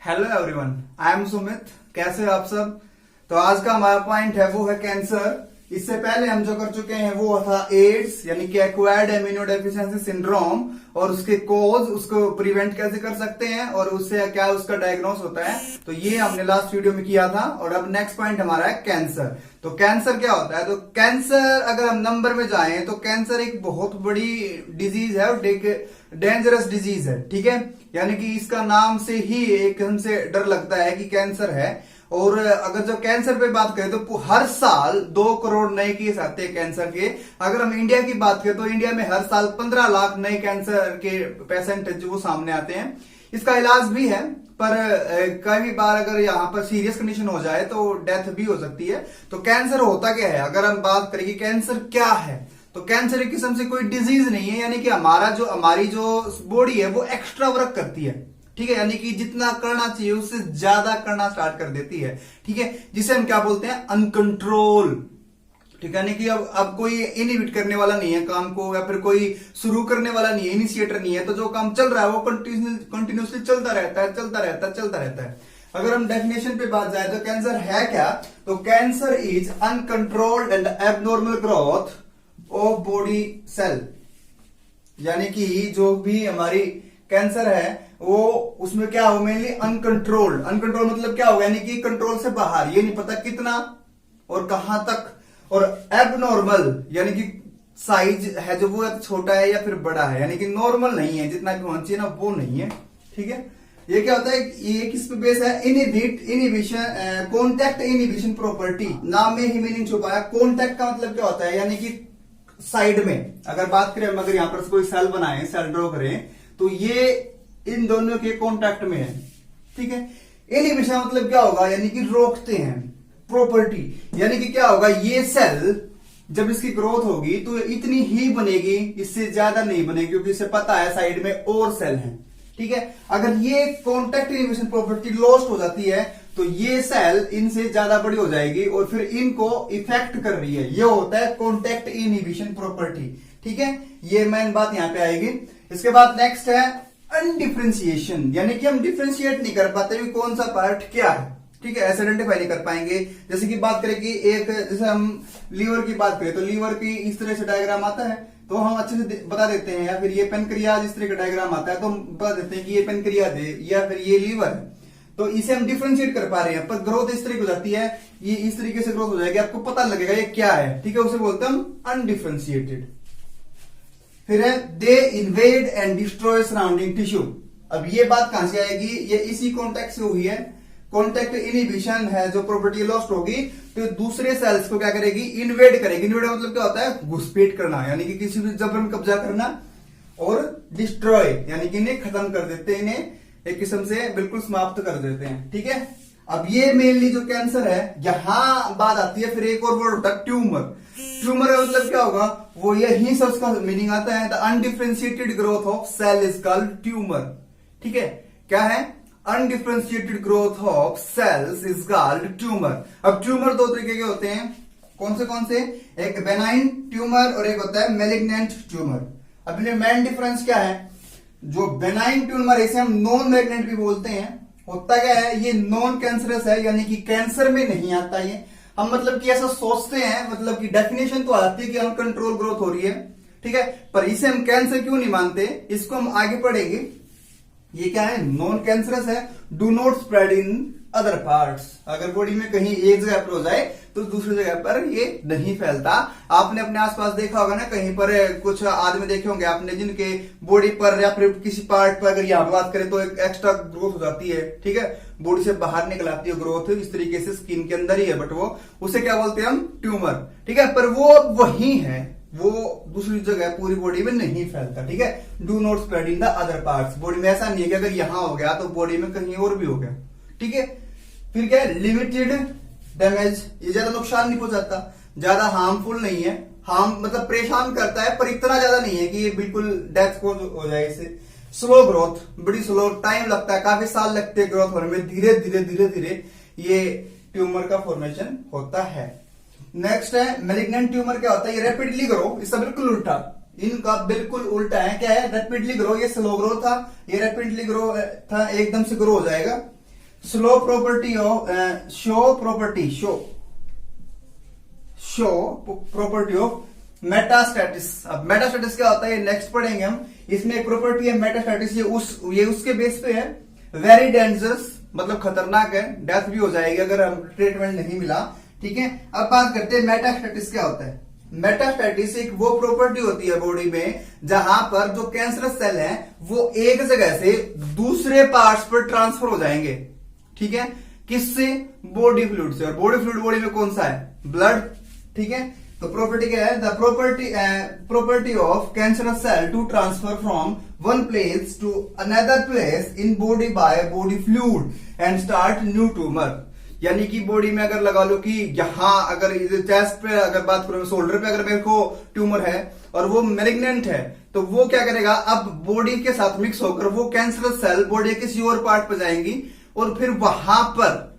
Hello everyone, I am Sumit. कैसे हो आप सब? तो आज का हमारा पॉइंट है वो है कैंसर। इससे पहले हम जो कर चुके हैं वो था एड्स यानी कि एक्वायर्ड इम्यूनोडेफिशिएंसी सिंड्रोम और उसके कॉज, उसको प्रिवेंट कैसे कर सकते हैं और उससे क्या उसका डायग्नोस होता है। तो ये हमने लास्ट वीडियो में किया था। और अब नेक्स्ट पॉइंट हमारा है कैंसर। तो कैंसर क्या होता है? तो कैंसर अगर हम नंबर में जाएं तो कैंसर एक बहुत बड़ी डिजीज है और डेंजरस डिजीज है। ठीक है, यानी कि इसका नाम से ही एक हमसे डर लगता है कि कैंसर है। और अगर जो कैंसर पे बात करें तो हर साल 2 करोड़ नए केस आते हैं कैंसर के। अगर हम इंडिया की बात करें तो इंडिया में हर साल 15 लाख नए कैंसर के पेशेंट जो वो सामने आते हैं। इसका इलाज भी है, पर कई बार अगर यहाँ पर सीरियस कंडीशन हो जाए तो डेथ भी हो सकती है। तो कैंसर होता क्या है? अगर हम बात करें कि कैंसर क्या है, तो कैंसर एक किस्म से कोई डिजीज नहीं है, यानी कि हमारी जो बॉडी है वो एक्स्ट्रा वर्क करती है। ठीक है, यानी कि जितना करना चाहिए उससे ज्यादा करना स्टार्ट कर देती है। ठीक है, जिसे हम क्या बोलते हैं? अनकंट्रोल। ठीक है, यानी कि अब कोई इनिबिट करने वाला नहीं है काम को, या फिर कोई शुरू करने वाला नहीं है, इनिशिएटर नहीं है। तो जो काम चल रहा है वो कंटिन्यूसली चलता रहता है। अगर हम डेफिनेशन पे बात जाए तो कैंसर है क्या? तो cancer is uncontrolled and abnormal growth of body cell. यानी कि जो भी हमारी कैंसर है वो उसमें क्या हो, मेनली अनकंट्रोल्ड। अनकंट्रोल मतलब क्या होगा? यानी कि कंट्रोल से बाहर, ये नहीं पता कितना और कहां तक। और एबनॉर्मल यानी कि साइज है जो वो छोटा है या फिर बड़ा है, यानी कि नॉर्मल नहीं है, जितना भी होना चाहिए ना वो नहीं है। ठीक है, ये क्या होता है? ये किस पे बेस है? Inhibition, contact inhibition property. नाम में ही मीनिंग छुपा है। कॉन्टैक्ट का मतलब क्या होता है? यानी कि साइड में अगर बात करें, अगर यहां पर कोई सेल बनाए, सेल ड्रॉ करें, तो ये इन दोनों के कॉन्टैक्ट में है। ठीक है, इनिबिशन मतलब क्या होगा? यानी कि रोकते हैं। प्रॉपर्टी यानी कि क्या होगा? ये सेल जब इसकी ग्रोथ होगी तो इतनी ही बनेगी, इससे ज्यादा नहीं बनेगी, क्योंकि इसे पता है साइड में और सेल हैं। ठीक है, अगर ये कॉन्टैक्ट इनिबिशन प्रॉपर्टी लॉस्ट हो जाती है तो ये सेल इनसे ज्यादा बड़ी हो जाएगी और फिर इनको इफेक्ट कर रही है। ये होता है कॉन्टैक्ट इनिबिशन प्रॉपर्टी। ठीक है, ये मेन बात यहां पे आएगी। इसके बाद नेक्स्ट है अनडिफरेंशिएशन, यानी कि हम डिफरेंशिएट नहीं कर पाते भी कौन सा पार्ट क्या है। ठीक है, ऐसे आइडेंटिफाई नहीं कर पाएंगे। जैसे कि बात करें कि जैसे हम लीवर की बात करें तो लीवर की इस तरह से डायग्राम आता है तो हम अच्छे से बता देते हैं, या फिर ये पेनक्रियाज इस तरह का डायग्राम आता है तो हम बता देते हैं कि ये पेनक्रियाज है या फिर ये लीवर है। तो इसे हम डिफरेंशिएट कर पा रहे हैं। पर ग्रोथ इस तरीके हो जाती है, ये इस तरीके से ग्रोथ हो जाएगी, आपको पता लगेगा ये क्या है। ठीक है, उसे बोलते हैं हम अनडिफरेंशिएटेड। फिर है they invade and destroy surrounding tissue. अब ये बात कहां से आएगी? ये इसी कॉन्टैक्ट से हुई है। कॉन्टैक्ट इनिबिशन है, जो प्रॉपर्टी लॉस्ट होगी तो दूसरे सेल्स को क्या करेगी? इन्वेड करेगी। इन्वेड मतलब क्या होता है? घुसपैठ करना, यानी कि किसी भी जबरन कब्जा करना। और डिस्ट्रॉय यानी कि इन्हें खत्म कर देते हैं, इन्हें एक किस्म से बिल्कुल समाप्त कर देते हैं। ठीक है, अब ये मेनली जो कैंसर है, यहां बात आती है। फिर एक और वर्ड होता है ट्यूमर। ट्यूमर का मतलब क्या होगा? वो यही से उसका मीनिंग आता है, the undifferentiated growth of cell is called tumour. ठीक है, क्या है? Undifferentiated growth of cells is called tumour. अब ट्यूमर दो तरीके के होते हैं। कौन से? एक बेनाइन ट्यूमर और एक होता है मैलिग्नेंट ट्यूमर। अब इनमें मेन डिफरेंस क्या है? जो बेनाइन ट्यूमर, इसे हम नॉन मैलिग्नेंट भी बोलते हैं। होता क्या है? ये नॉन कैंसरस है, यानी कि कैंसर में नहीं आता ये। हम मतलब कि ऐसा सोचते हैं, मतलब कि डेफिनेशन तो आती है कि अनकंट्रोल ग्रोथ हो रही है। ठीक है, पर इसे हम कैंसर क्यों नहीं मानते, इसको हम आगे पढ़ेंगे। ये क्या है? नॉन कैंसरस है। Do not spread in other parts. अगर बॉडी में कहीं एक जगह पर हो जाए तो दूसरी जगह पर ये नहीं फैलता। आपने अपने आसपास देखा होगा ना, कहीं पर कुछ आदमी देखे होंगे आपने जिनके बॉडी पर या फिर किसी पार्ट पर, अगर यहाँ बात करें तो एक एक्स्ट्रा ग्रोथ हो जाती है। ठीक है, बॉडी से बाहर निकल आती है ग्रोथ, इस तरीके से स्किन के अंदर ही है, बट वो उसे क्या बोलते हैं? हम ट्यूमर। ठीक है, पर वो वही है, वो दूसरी जगह पूरी बॉडी में नहीं फैलता। ठीक है, do not spread in the other parts. Body में ऐसा नहीं है कि अगर यहां हो गया तो बॉडी में कहीं और भी हो गया। ठीक है, फिर क्या है? लिमिटेड डैमेज, ये ज्यादा नुकसान नहीं पहुंचाता, ज्यादा हार्मफुल नहीं है। हार्म मतलब परेशान करता है, पर इतना ज्यादा नहीं है कि ये बिल्कुल डेथ को हो जाए इससे। स्लो ग्रोथ, बड़ी स्लो, टाइम लगता है, काफी साल लगते हैं ग्रोथ होने में। धीरे धीरे ये ट्यूमर का फॉर्मेशन होता है। नेक्स्ट है मैलिग्नेंट ट्यूमर। क्या होता है? ये रैपिडली ग्रो, इसका बिल्कुल उल्टा। इनका बिल्कुल उल्टा है। क्या है? Rapidly grow. ये स्लो ग्रो था, ये रैपिडली ग्रो था, एकदम से ग्रो हो जाएगा। Show property of metastasis. अब मेटास्टैटिस क्या होता है, नेक्स्ट पढ़ेंगे हम। इसमें एक प्रॉपर्टी है मेटास्टैटिस, ये उसके बेस पे है। वेरी डेंजरस मतलब खतरनाक है, डेथ भी हो जाएगी अगर हम ट्रीटमेंट नहीं मिला। ठीक है, अब बात करते हैं मेटास्टैटिस क्या होता है। मेटास्टैटिस एक वो प्रॉपर्टी होती है बॉडी में जहां पर जो कैंसरस सेल है वो एक जगह से दूसरे पार्ट्स पर ट्रांसफर हो जाएंगे। ठीक है, किससे, बॉडी फ्लूइड से। और बॉडी फ्लूइड बॉडी में कौन सा है, ब्लड। ठीक है, तो प्रॉपर्टी क्या है, the property of cancerous cell to transfer from one place to another place in body by body fluid and start new tumour. यानी कि बॉडी में अगर लगा लो कि यहां अगर चेस्ट पे अगर बात करो, शोल्डर पे अगर मेरे को ट्यूमर है और वो मैलिग्नेंट है, तो वो क्या करेगा, अब बॉडी के साथ मिक्स होकर वो कैंसरस सेल बॉडी के किसी और पार्ट पर जाएंगी और फिर वहां पर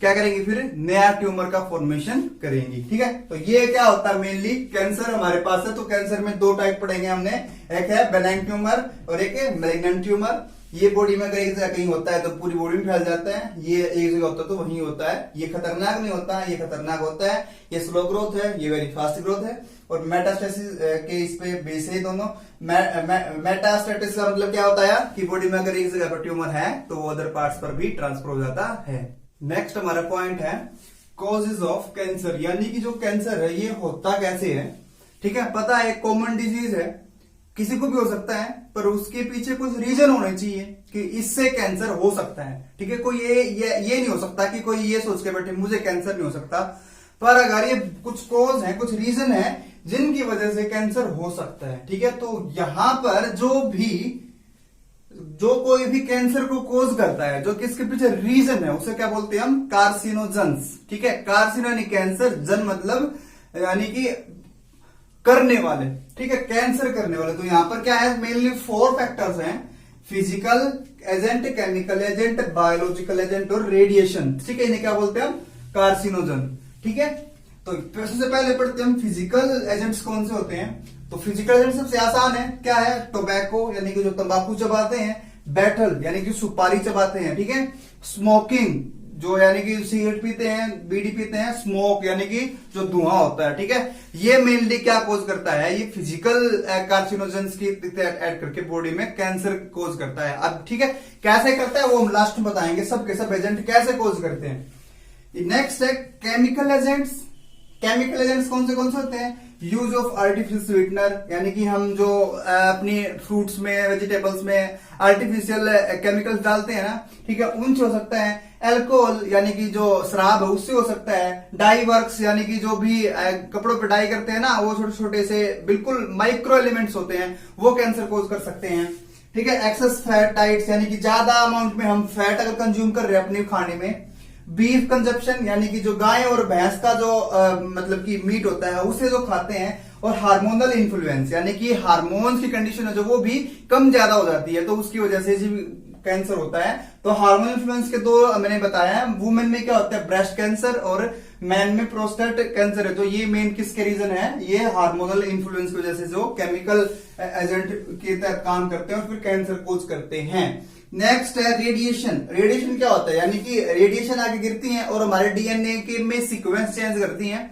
क्या करेंगी, फिर नया ट्यूमर का फॉर्मेशन करेंगी। ठीक है, तो ये क्या होता है, मेनली कैंसर हमारे पास है। तो कैंसर में दो टाइप पढ़ेंगे हमने, एक है बेनाइन ट्यूमर और एक है मैलिग्नेंट ट्यूमर। ये बॉडी में अगर एक जगह कहीं होता है तो पूरी बॉडी में फैल जाता है, ये एक जगह होता है तो वहीं होता है। ये खतरनाक नहीं होता, ये खतरनाक होता है। ये स्लो ग्रोथ है, ये वेरी फास्ट ग्रोथ है। और मेटास्टेसिस के इस पे बेस है दोनों। मेटास्टेसिस का मतलब क्या होता है कि बॉडी में अगर एक जगह पर ट्यूमर है तो वो अदर पार्ट्स पर भी ट्रांसफर हो जाता है। नेक्स्ट हमारा पॉइंट है कॉजेज ऑफ कैंसर, यानी कि जो कैंसर है ये होता कैसे है। ठीक है, पता है कॉमन डिजीज है, किसी को भी हो सकता है, पर उसके पीछे कुछ रीजन होने चाहिए कि इससे कैंसर हो सकता है। ठीक है, कोई ये नहीं हो सकता कि कोई ये सोच के बैठे मुझे कैंसर नहीं हो सकता, पर अगर ये कुछ कॉज है, कुछ रीजन है जिनकी वजह से कैंसर हो सकता है। ठीक है, तो यहां पर जो कोई भी कैंसर को कोज करता है, जो किसके पीछे रीजन है, उसे क्या बोलते हैं हम, कार्सिनोजेंस। ठीक है, कार्सिनो यानी कैंसर, जन मतलब यानी कि करने वाले। ठीक है, कैंसर करने वाले। तो यहां पर क्या है, मेनली 4 फैक्टर्स हैं, physical agent, chemical agent, biological agent और रेडिएशन। ठीक है, इन्हें क्या बोलते हैं हम, कार्सिनोजन। ठीक है, तो सबसे पहले पढ़ते हैं हम फिजिकल एजेंट्स कौन से होते हैं। तो फिजिकल एजेंट सबसे आसान है, क्या है, टोबैको यानी कि जो तंबाकू चबाते हैं, बैटल यानी कि सुपारी चबाते हैं। ठीक है, स्मोकिंग जो यानी कि सिगरेट पीते हैं, बीड़ी पीते हैं, स्मोक यानी कि जो धुआं होता है। ठीक है, ये मेनली क्या कोज करता है, ये फिजिकल कार्सिनोजेंस की ऐड करके बॉडी में कैंसर कोज करता है। अब ठीक है, कैसे करता है वो हम लास्ट में बताएंगे, सब के सब एजेंट कैसे कोज करते हैं। नेक्स्ट है केमिकल एजेंट्स। केमिकल एजेंट्स कौन से होते हैं, यूज ऑफ आर्टिफिशियल स्वीटनर, यानी कि हम जो अपनी फ्रूट्स में, वेजिटेबल्स में आर्टिफिशियल केमिकल्स डालते हैं ना, ठीक है, उनसे हो सकता है। अल्कोहल यानी कि जो शराब है उससे हो सकता है। डाई वर्क्स यानी कि जो भी कपड़ों पे डाई करते हैं ना, वो छोटे छोटे से बिल्कुल माइक्रो एलिमेंट्स होते हैं, वो कैंसर कोज कर सकते हैं। ठीक है, एक्सेस फैट डाइट्स यानी कि ज्यादा अमाउंट में हम फैट अगर कंज्यूम कर रहे हैं अपने खाने में। बीफ कंजप्शन यानी कि जो गाय और भैंस का जो मतलब कि मीट होता है उसे जो खाते हैं। और हार्मोनल इन्फ्लुएंस यानी कि हार्मोन्स की कंडीशन है जो वो भी कम ज्यादा हो जाती है, तो उसकी वजह से कैंसर होता है। तो हार्मोनल इन्फ्लुएंस के दो मैंने बताया है। वुमेन में क्या होता है, ब्रेस्ट कैंसर, और मैन में प्रोस्टेट कैंसर है। तो ये मेन किसके रीजन है, ये हार्मोनल इन्फ्लुएंस की वजह से जो केमिकल एजेंट के तहत काम करते हैं और फिर कैंसर कोज करते हैं। नेक्स्ट है रेडिएशन। रेडिएशन क्या होता है, यानी कि रेडिएशन आगे गिरती हैं और हमारे डीएनए के में सीक्वेंस चेंज करती हैं।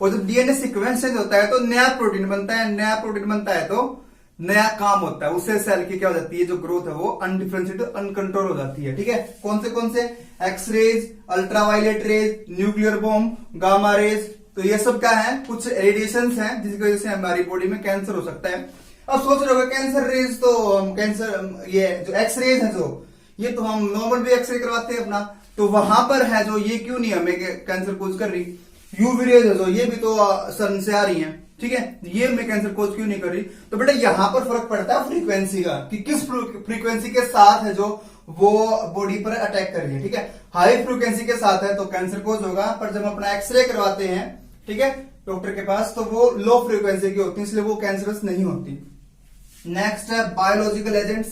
और जब डीएनए सीक्वेंस चेंज होता है तो नया प्रोटीन बनता है, नया प्रोटीन बनता है तो नया काम होता है, उससे सेल की क्या हो जाती है, जो ग्रोथ है वो अनडिफरेंशिएटेड, अनकंट्रोल हो जाती है। ठीक है, कौन से X-rays, ultraviolet rays, nuclear bomb, gamma rays, तो ये सब क्या है, कुछ रेडिएशन हैं जिसकी वजह से हमारी बॉडी में कैंसर हो सकता है। अब सोच रहे हो कैंसर रेज, तो कैंसर ये जो एक्सरेज है जो, ये तो हम नॉर्मल भी एक्सरे करवाते हैं अपना, तो वहां पर है जो, ये क्यों नहीं हमें कैंसर कोज कर रही। यूवी रेज है जो, ये भी तो सन से आ रही है, ठीक है, ये हमें कैंसर कोज क्यों नहीं कर रही। तो बेटा यहां पर फर्क पड़ता है फ्रीक्वेंसी का, कि किस फ्रीक्वेंसी के साथ है जो वो बॉडी पर अटैक कर रही है। ठीक है, हाई फ्रीक्वेंसी के साथ है तो कैंसर कोज होगा, पर जब अपना एक्सरे करवाते हैं, ठीक है, डॉक्टर के पास, तो वो लो फ्रीक्वेंसी की होती है, इसलिए वो कैंसरस नहीं होती। नेक्स्ट है बायोलॉजिकल एजेंट्स।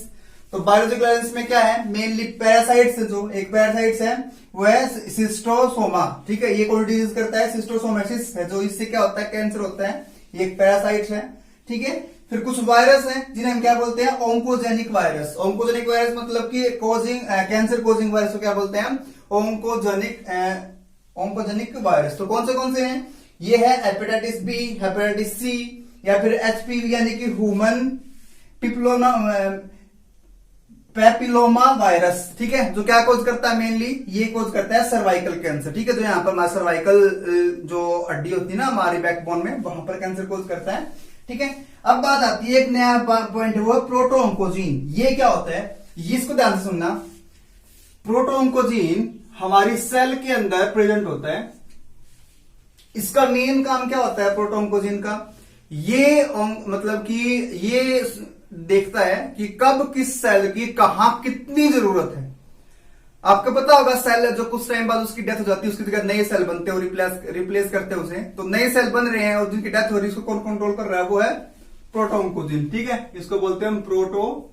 तो बायोलॉजिकल एजेंट्स में क्या है, मेनली पैरासाइट्स, जो एक पैरासाइट्स है वो है सिस्टोसोमा। ठीक है, ये कौन डिजीज करता है, सिस्टोसोमेसिस है, जो इससे क्या होता है, कैंसर होता है, ये एक पैरासाइट है। ठीक है, फिर कुछ वायरस हैं जिन्हें हम क्या बोलते हैं, ओंकोजेनिक वायरस। ओंकोजेनिक वायरस मतलब कि कैंसर कोजिंग वायरस को क्या बोलते हैं हम, ओंकोजेनिक वायरस। तो कौन से हैं, ये है हेपेटाइटिस बी, हेपेटाइटिस सी, या फिर एचपीवी यानी कि ह्यूमन पैपिलोमा वायरस। ठीक है, जो क्या कोज करता है, मेनली ये कोज करता है सर्वाइकल कैंसर। ठीक है, जो यहाँ पर हमारा सर्वाइकल जो हड्डी होती है ना हमारी बैकबोन में, वहां पर कैंसर कोज करता है। ठीक है, अब बात आती है एक नया पॉइंट, वो प्रोटोऑन्कोजीन। ये क्या होता है, इसको ध्यान से सुनना। प्रोटोऑन्कोजीन हमारी सेल के अंदर प्रेजेंट होता है। इसका मेन काम क्या होता है प्रोटोऑन्कोजीन का, ये मतलब कि ये देखता है कि कब किस सेल की कहां कितनी जरूरत है। आपको पता होगा सेल जो कुछ टाइम बाद उसकी डेथ हो जाती है, उसकी जगह नए सेल बनते हैं और रिप्लेस करते हैं उसे। तो नए सेल बन रहे हैं और जिनकी डेथ हो रही है उसको कौन कंट्रोल कर रहा है, वो है प्रोटोऑन्कोजीन। ठीक है, इसको बोलते हैं हम प्रोटोऑन्कोजीन।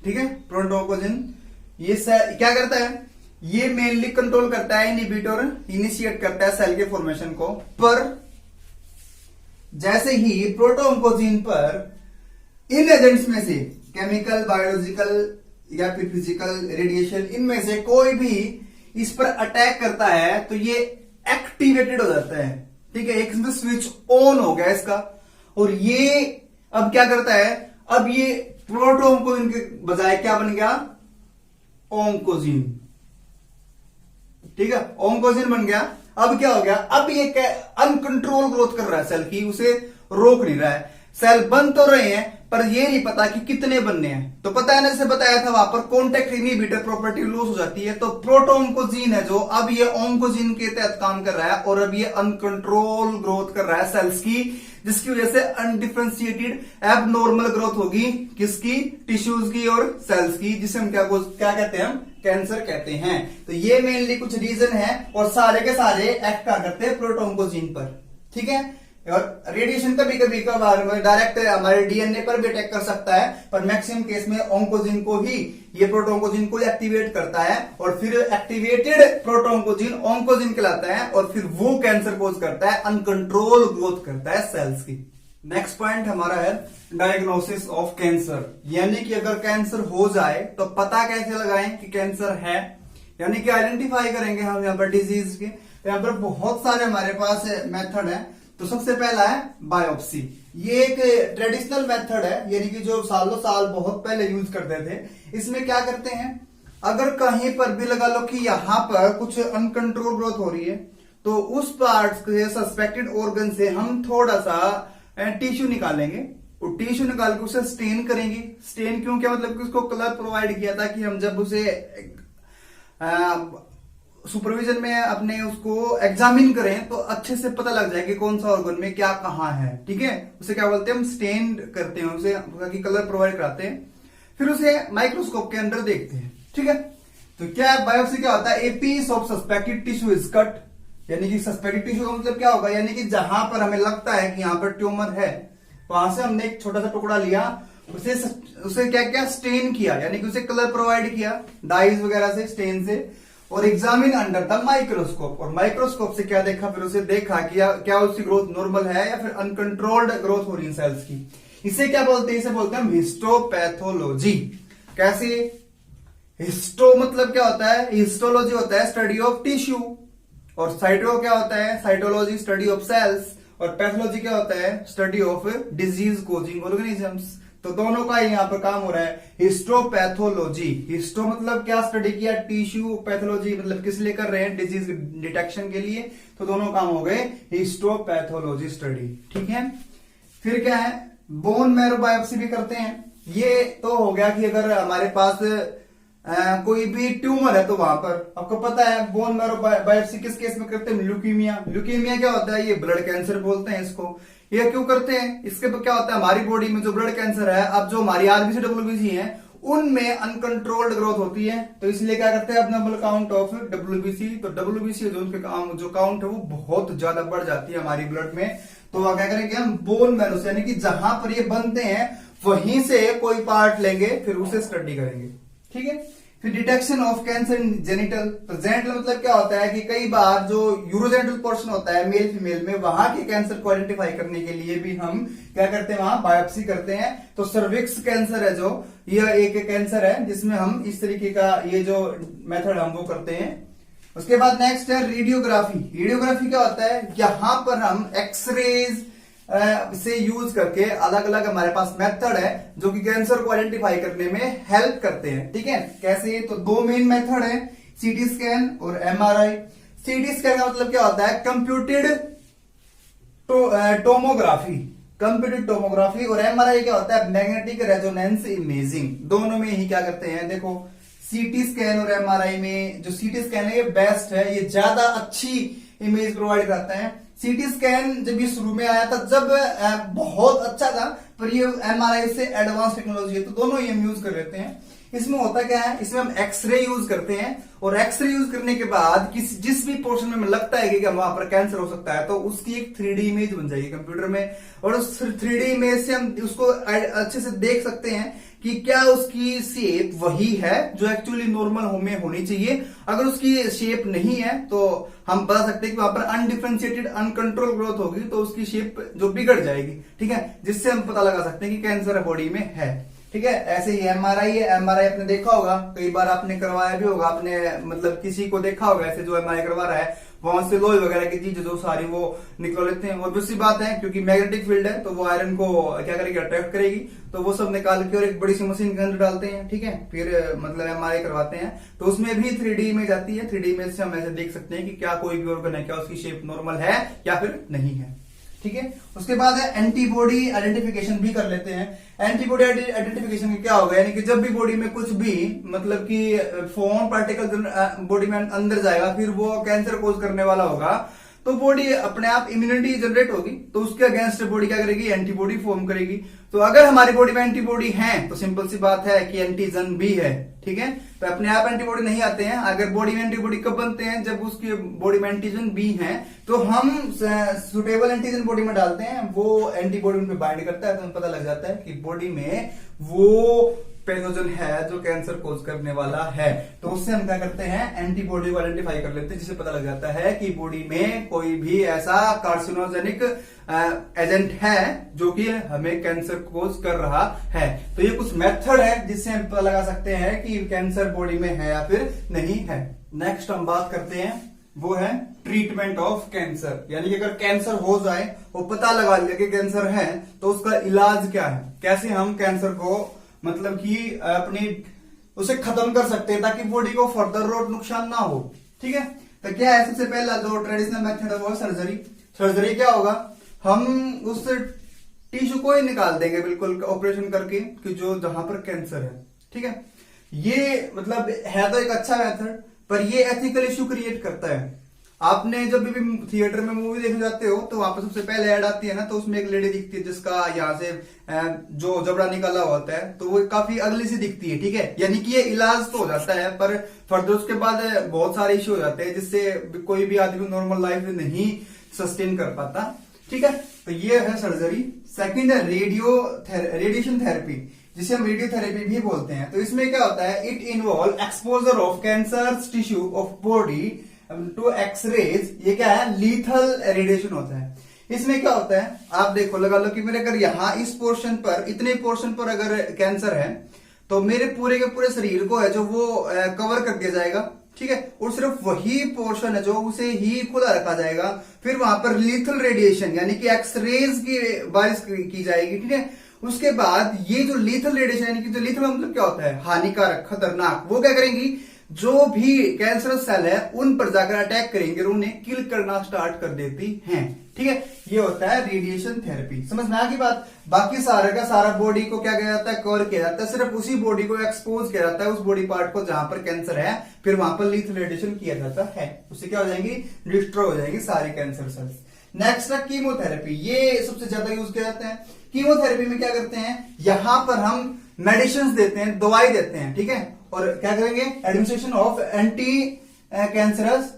ठीक है, प्रोटोऑन्कोजीन ये क्या करता है, ये मेनली कंट्रोल करता है, इनिबिट और इनिशिएट करता है सेल के फॉर्मेशन को। पर जैसे ही प्रोटोऑन्कोजीन पर इन एजेंट्स में से केमिकल, बायोलॉजिकल या फिर फिजिकल, रेडिएशन, इनमें से कोई भी इस पर अटैक करता है तो ये एक्टिवेटेड हो जाता है। ठीक है, एक स्विच ऑन हो गया इसका, और ये अब क्या करता है, अब ये प्रोटोऑन्कोजीन के बजाय क्या बन गया, ओंकोजीन। ठीक है, ओंकोजीन बन गया। अब क्या हो गया, अब ये अनकंट्रोल ग्रोथ कर रहा है सेल की, उसे रोक नहीं रहा है। सेल बन तो रहे हैं पर ये नहीं पता कि कितने बनने हैं। तो पता है ना, जैसे बताया था वहां पर कॉन्टेक्ट इनिबिटर प्रॉपर्टी लॉस हो जाती है। तो प्रोटोऑन्कोजीन है जो अब ये ओंकोजीन के तहत काम कर रहा है, और अब ये अनकंट्रोल ग्रोथ कर रहा है सेल्स की, जिसकी वजह से अनडिफरेंशिएटेड एबनॉर्मल ग्रोथ होगी, किसकी, टिश्यूज की और सेल्स की, जिसे हम क्या कहते हैं, हम कैंसर कहते हैं। तो ये मेनली कुछ रीजन है, और सारे के सारे एक्ट करते हैं प्रोटोऑन्कोजीन पर। ठीक है, और रेडिएशन कभी कभी डायरेक्ट हमारे डीएनए पर भी अटैक कर सकता है, पर मैक्सिमम केस में ओंकोजीन को ही, ये प्रोटोऑन्कोजीन को एक्टिवेट करता है, और फिर एक्टिवेटेड प्रोटोऑन्कोजीन ओंकोजीन कहलाता है, और फिर वो कैंसर कोज करता है, अनकंट्रोल ग्रोथ करता है सेल्स की। नेक्स्ट पॉइंट हमारा है डायग्नोसिस ऑफ कैंसर, यानी कि अगर कैंसर हो जाए तो पता कैसे लगाएं कि कैंसर है, यानी कि आइडेंटिफाई करेंगे हम यहाँ पर डिजीज के। तो यहाँ पर बहुत सारे हमारे पास मेथड है। तो सबसे पहला है बायोप्सी। ये एक ट्रेडिशनल मेथड है, यानी कि जो सालों साल बहुत पहले यूज करते थे। इसमें क्या करते हैं, अगर कहीं पर भी लगा लो कि यहां पर कुछ अनकंट्रोल ग्रोथ हो रही है, तो उस पार्ट से सस्पेक्टेड ऑर्गन से हम थोड़ा सा टिश्यू निकालेंगे, और टिश्यू निकाल के उसे स्टेन करेंगे। स्टेन क्यों, क्या मतलब कि उसको कलर प्रोवाइड किया था कि हम जब उसे सुपरविजन में अपने उसको एग्जामिन करें तो अच्छे से पता लग जाए कि कौन सा ऑर्गन में क्या कहां है। ठीक है, उसे क्या बोलते हैं, हम स्टेन करते हैं, उसे कलर प्रोवाइड कराते हैं, फिर उसे माइक्रोस्कोप के अंदर देखते हैं। ठीक है, तो क्या बायोप्सी क्या होता है, a piece of suspected tissue is cut, यानी कि सस्पेक्टेड टिश्यू का मतलब क्या होगा, यानी कि जहां पर हमें लगता है कि यहां पर ट्यूमर है, वहां से हमने एक छोटा सा टुकड़ा लिया, उसे क्या क्या स्टेन किया, यानी कि उसे कलर प्रोवाइड किया डाइज वगैरह से, स्टेन से, और एग्जामिन अंडर द माइक्रोस्कोप। और माइक्रोस्कोप से क्या देखा, फिर उसे देखा कि क्या उसकी ग्रोथ नॉर्मल है या फिर अनकंट्रोल्ड ग्रोथ हो रही है सेल्स की। इसे क्या बोलते हैं, इसे बोलते हैं हिस्टोपैथोलॉजी। कैसे, हिस्टो मतलब क्या होता है, हिस्टोलॉजी होता है स्टडी ऑफ टिश्यू, और साइटो क्या होता है, साइटोलॉजी स्टडी ऑफ सेल्स, और पैथोलॉजी क्या होता है, study of disease causing organisms. तो दोनों का यहाँ पर काम हो रहा है हिस्टोपैथोलॉजी। हिस्टो मतलब क्या स्टडी किया, टिश्यू, पैथोलॉजी मतलब किस लिए कर रहे हैं, डिजीज डिटेक्शन के लिए। तो दोनों काम हो गए हिस्टोपैथोलॉजी स्टडी। ठीक है, फिर क्या है, बोन मैरो बायोप्सी भी करते हैं। ये तो हो गया कि अगर हमारे पास कोई भी ट्यूमर है तो वहां पर आपको पता है बोन मैरो बायोप्सी किस केस में करते हैं, ल्यूकीमिया। ल्यूकीमिया क्या होता है, ये ब्लड कैंसर बोलते हैं इसको। ये क्यों करते हैं, इसके क्या होता है, हमारी बॉडी में जो ब्लड कैंसर है, अब जो हमारी आरबीसी डब्ल्यूबीसी है उनमें अनकंट्रोल्ड ग्रोथ होती है, तो इसलिए क्या करते हैं, अपना काउंट ऑफ डब्ल्यूबीसी। तो डब्ल्यूबीसी जो काउंट है वो बहुत ज्यादा बढ़ जाती है हमारी ब्लड में। तो क्या करेंगे हम, बोन मैरो से, यानी कि जहां पर ये बनते हैं वहीं से कोई पार्ट लेंगे, फिर उसे स्टडी करेंगे। ठीक है, फिर detection of cancer in genital. तो जेनिटल मतलब क्या होता है कि कई बार जो यूरोजेनिटल पोर्शन होता है मेल फीमेल में, वहां के कैंसर को आइडेंटिफाई करने के लिए भी हम क्या करते हैं, वहां बायोप्सी करते हैं। तो सर्विक्स कैंसर है जो, यह एक कैंसर है जिसमें हम इस तरीके का ये जो मेथड हम वो करते हैं। उसके बाद नेक्स्ट है रेडियोग्राफी। रेडियोग्राफी क्या होता है, यहां पर हम एक्सरेज से यूज करके अलग अलग हमारे पास मेथड है जो कि कैंसर को आइडेंटिफाई करने में हेल्प करते हैं। ठीक है, कैसे, तो दो मेन मेथड है, सीटी स्कैन और एमआरआई। सीटी स्कैन का मतलब क्या होता है, कंप्यूटेड टोमोग्राफी, कंप्यूटेड टोमोग्राफी। और एमआरआई क्या होता है, मैग्नेटिक रेजोनेंस इमेजिंग। दोनों में ही क्या करते हैं, देखो सीटी स्कैन और एमआरआई में जो सीटी स्कैन है ये बेस्ट है, ये ज्यादा अच्छी इमेज प्रोवाइड करता है। सीटी स्कैन जब ये शुरू में आया था जब बहुत अच्छा था, पर ये एमआरआई से एडवांस टेक्नोलॉजी है, तो दोनों ही हम यूज कर लेते हैं। इसमें होता क्या है, इसमें हम एक्सरे यूज करते हैं और एक्सरे यूज करने के बाद जिस भी पोर्शन में हमें लगता है कि वहां पर कैंसर हो सकता है, तो उसकी एक 3D इमेज बन जाएगी कंप्यूटर में, और उस 3D इमेज से हम उसको अच्छे से देख सकते हैं कि क्या उसकी शेप वही है जो एक्चुअली नॉर्मल में होनी चाहिए। अगर उसकी शेप नहीं है तो हम बता सकते हैं कि वहां पर अनडिफरेंशिएटेड अनकंट्रोल ग्रोथ होगी, तो उसकी शेप जो बिगड़ जाएगी। ठीक है, जिससे हम पता लगा सकते हैं कि कैंसर बॉडी में है। ठीक है, ऐसे ही एमआरआई है। एमआरआई आपने देखा होगा, कई बार आपने करवाया भी होगा, आपने मतलब किसी को देखा होगा ऐसे जो एमआरआई करवा रहा है, वहां से लोहे वगैरह की चीजें जो सारी वो निकल लेते हैं। और दूसरी बात है, क्योंकि मैग्नेटिक फील्ड है तो वो आयरन को क्या करेगी, अट्रैक्ट करेगी, तो वो सब निकाल के और एक बड़ी सी मशीन के अंदर डालते हैं। ठीक है, फिर मतलब एमआरआई करवाते हैं, तो उसमें भी 3D इमेज आती है। 3D इमेज से हम ऐसे देख सकते हैं कि क्या कोई भी ऑर्गन है, क्या उसकी शेप नॉर्मल है या फिर नहीं है। ठीक है, उसके बाद है एंटीबॉडी आइडेंटिफिकेशन भी कर लेते हैं। एंटीबॉडी आइडेंटिफिकेशन क्या होगा, यानी कि जब भी बॉडी में कुछ भी मतलब कि फॉरेन पार्टिकल बॉडी में अंदर जाएगा, फिर वो कैंसर कोज करने वाला होगा, तो बॉडी अपने आप इम्यूनिटी जनरेट होगी, तो उसके अगेंस्ट बॉडी क्या करेगी, एंटीबॉडी फॉर्म करेगी। तो अगर हमारी बॉडी में एंटीबॉडी है तो सिंपल सी बात है कि एंटीजन भी है। ठीक है, तो अपने आप एंटीबॉडी नहीं आते हैं। अगर बॉडी में एंटीबॉडी कब बनते हैं, जब उसकी बॉडी में एंटीजन भी है, तो हम सुटेबल एंटीजन बॉडी में डालते हैं, वो एंटीबॉडी उन पे बाइंड करता है, तो हमें पता लग जाता है कि बॉडी में वो पैथोजन है जो कैंसर कोज करने वाला है। तो उससे हम क्या करते हैं, एंटीबॉडी को आइडेंटिफाई कर लेते हैं, जिससे पता लग जाता है कि बॉडी में कोई भी ऐसा कार्सिनोजेनिक एजेंट है जो कि हमें कैंसर कोज कर रहा है। तो ये कुछ मेथड है जिससे हम पता लगा सकते हैं कि कैंसर बॉडी में है या फिर नहीं है। नेक्स्ट हम बात करते हैं, वो है ट्रीटमेंट ऑफ कैंसर। यानी कि अगर कैंसर हो जाए, वो पता लगा लिया कि कैंसर है, तो उसका इलाज क्या है, कैसे हम कैंसर को मतलब कि अपनी उसे खत्म कर सकते हैं ताकि बॉडी को फर्दर और नुकसान ना हो। ठीक है, तो क्या है, सबसे पहला जो ट्रेडिशनल मेथड है वो सर्जरी। सर्जरी क्या होगा, हम उस टिश्यू को ही निकाल देंगे बिल्कुल ऑपरेशन करके, कि जो जहां पर कैंसर है। ठीक है, ये मतलब है तो एक अच्छा मेथड, पर ये एथिकल इश्यू क्रिएट करता है। आपने जब भी थिएटर में मूवी देखने जाते हो तो वहां पर सबसे पहले ऐड आती है ना, तो उसमें एक लेडी दिखती है जिसका यहाँ से जो जबड़ा निकाला होता है, तो वो काफी अगली सी दिखती है। ठीक है, यानी कि ये इलाज तो हो जाता है, पर फर्दर उसके बाद बहुत सारे इश्यू हो जाते हैं जिससे कोई भी आदमी नॉर्मल लाइफ नहीं सस्टेन कर पाता। ठीक है, तो ये है सर्जरी। सेकंड है रेडिएशन थेरेपी, जिसे हम रेडियोथेरेपी भी बोलते हैं। तो इसमें क्या होता है, it involve exposure of cancer tissue of body to X-rays. ये क्या है, लीथल रेडिएशन होता है। इसमें क्या होता है, आप देखो, लगा लो कि मेरे अगर यहाँ इस पोर्शन पर, इतने पोर्शन पर अगर कैंसर है, तो मेरे पूरे के पूरे शरीर को है जो वो कवर कर दिया जाएगा। ठीक है, और सिर्फ वही पोर्शन है जो उसे ही खुला रखा जाएगा। फिर वहां पर लीथल रेडिएशन यानी कि एक्सरेज की बारिश की जाएगी। ठीक है, उसके बाद ये जो लीथल रेडिएशन यानी कि जो लीथल मतलब क्या होता है, हानिकारक, खतरनाक, वो क्या करेंगी, जो भी कैंसरस सेल है उन पर जाकर अटैक करेंगे और उन्हें किल करना स्टार्ट कर देती हैं। ठीक है, ये होता है रेडिएशन थेरेपी। समझ में आ गई बात। बाकी सारा का सारा बॉडी को क्या किया जाता है, कवर किया जाता है, सिर्फ उसी बॉडी को एक्सपोज किया जाता है, उस बॉडी पार्ट को जहां पर कैंसर है, फिर वहां पर लीथल रेडिएशन किया जाता है। उससे क्या हो जाएंगी, डिस्ट्रॉय हो जाएगी सारी कैंसर सेल्स। नेक्स्ट है कीमोथेरेपी। ये सबसे ज्यादा यूज किया जाता है। कीमोथेरेपी में क्या करते हैं, यहां पर हम मेडिसिन देते हैं, दवाई देते हैं। ठीक है, और क्या करेंगे, administration of anti cancerous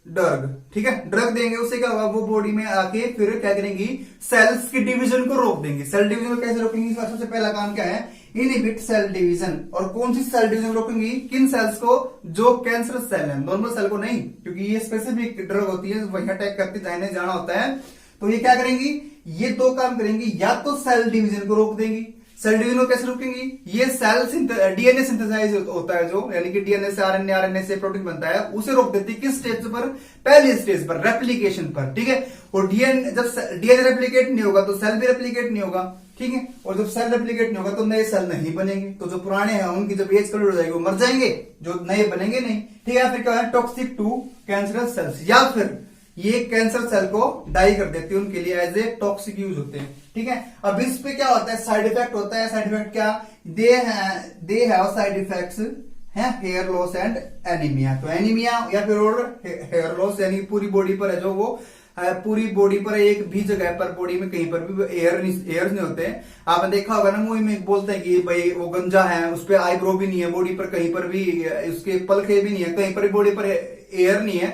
drug, ठीक है। ड्रग देंगे उससे क्या होगा, वो बॉडी में आके फिर क्या करेंगी, सेल्स की डिवीजन को रोक देंगे। सेल डिवीजन को कैसे रोकेंगे, इसका सबसे पहला काम क्या है, इनहिबिट सेल डिवीजन। और कौन सी सेल डिवीजन रोकेंगी, किन सेल्स को, जो कैंसरस सेल है, नॉर्मल सेल को नहीं, क्योंकि ये स्पेसिफिक ड्रग होती है, वही अटैक करती जाने जाना होता है। तो ये क्या करेंगी, ये दो काम करेंगी, या तो सेल डिवीजन को रोक देंगी। सेल डिवीजन को कैसे रोकेंगी, ये सेल डीएनए सिंथेसाइज होता है जो, यानी कि डीएनए से आरएनए, आरएनए से प्रोटीन बनता है, उसे रोक देती है। किस स्टेज पर, पहली स्टेज पर, रेप्लिकेशन पर, ठीक है। और डीएनए, जब डीएनए रेप्लिकेट नहीं होगा तो सेल भी रेप्लिकेट नहीं होगा, ठीक है। और जब सेल रेप्लिकेट नहीं होगा तो नए सेल नहीं बनेंगे, तो जो पुराने हैं उनकी जब एज कंप्लीट हो जाएगी वो मर जाएंगे, जो नए बनेंगे नहीं, ठीक है। फिर क्या है, टॉक्सिक टू कैंसरस सेल्स, या फिर ये कैंसर सेल को डाई कर देती है, उनके लिए एज ए टॉक्सिक यूज होते हैं, ठीक है। अब इस पे क्या होता है, साइड इफेक्ट होता है। साइड इफेक्ट क्या, दे हैव साइड इफेक्ट्स है, हेयर लॉस एंड एनीमिया। तो एनीमिया या फिर और हेयर लॉस, यानी पूरी बॉडी पर है जो, वो पूरी बॉडी पर एक भी जगह पर बॉडी में कहीं पर भी एयर नहीं होते। आपने देखा होगा ना, मूवी में बोलते हैं कि भाई वो गंजा है, उस पर आईब्रो भी नहीं है, बॉडी पर कहीं पर भी उसके पलखे भी नहीं है, कहीं पर भी बॉडी पर एयर नहीं है।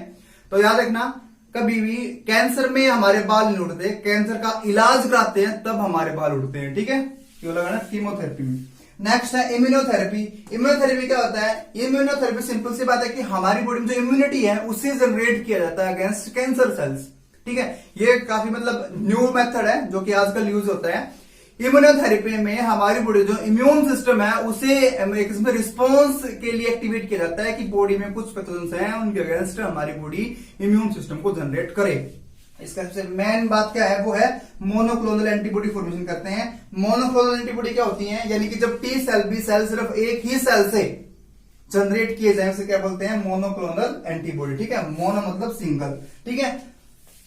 तो याद रखना, कभी भी कैंसर में हमारे बाल नहीं उड़ते, कैंसर का इलाज कराते हैं तब हमारे बाल उड़ते हैं, ठीक है। क्यों लगा ना, कीमोथेरेपी में। नेक्स्ट है इम्यूनोथेरेपी। इम्यूनोथेरेपी क्या होता है, इम्यूनोथेरेपी सिंपल सी बात है कि हमारी बॉडी में जो इम्यूनिटी है उससे जनरेट किया जाता है अगेंस्ट कैंसर सेल्स, ठीक है। ये काफी मतलब न्यू मेथड है जो कि आजकल यूज होता है। इम्यूनोथेरेपी में हमारी बॉडी जो इम्यून सिस्टम है उसे एक इसमें रिस्पॉन्स के लिए एक्टिवेट किया जाता है कि बॉडी में कुछ पैथोजेंस हैं, उनके अगेंस्ट हमारी बॉडी इम्यून सिस्टम को जनरेट करे। इसका सबसे मेन बात क्या है, वो है मोनोक्लोनल एंटीबॉडी फॉर्मेशन करते हैं। मोनोक्लोनल एंटीबॉडी क्या होती है, यानी कि जब टी सेल, बी सेल सिर्फ एक ही सेल से जनरेट किए जाए उसे क्या बोलते हैं, मोनोक्लोनल एंटीबॉडी, ठीक है। मोनो मतलब सिंगल, ठीक है।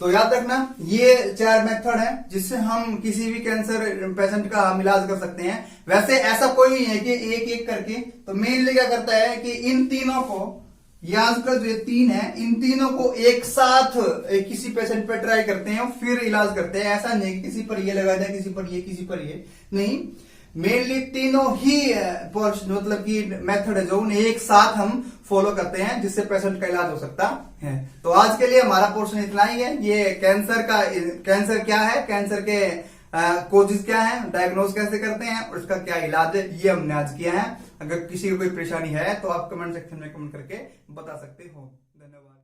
तो याद रखना, ये 4 मेथड है जिससे हम किसी भी कैंसर पेशेंट का हम इलाज कर सकते हैं। वैसे ऐसा कोई नहीं है कि एक एक करके, तो मेनली क्या करता है कि इन तीनों को, ये आजकल जो ये 3 है, इन तीनों को एक साथ किसी पेशेंट पे ट्राई करते हैं, फिर इलाज करते हैं। ऐसा नहीं किसी पर ये लगा जाए, किसी पर ये, किसी पर ये नहीं। मेनली तीनों ही मतलब कि मेथड है जो उन्हें एक साथ हम फॉलो करते हैं, जिससे पेशेंट का इलाज हो सकता है। तो आज के लिए हमारा पोर्शन इतना ही है। ये कैंसर क्या है, कैंसर के कोजेस क्या है, डायग्नोज कैसे करते हैं और इसका क्या इलाज है, ये हमने आज किया है। अगर किसी को कोई परेशानी है तो आप कमेंट सेक्शन में कमेंट करके बता सकते हो। धन्यवाद।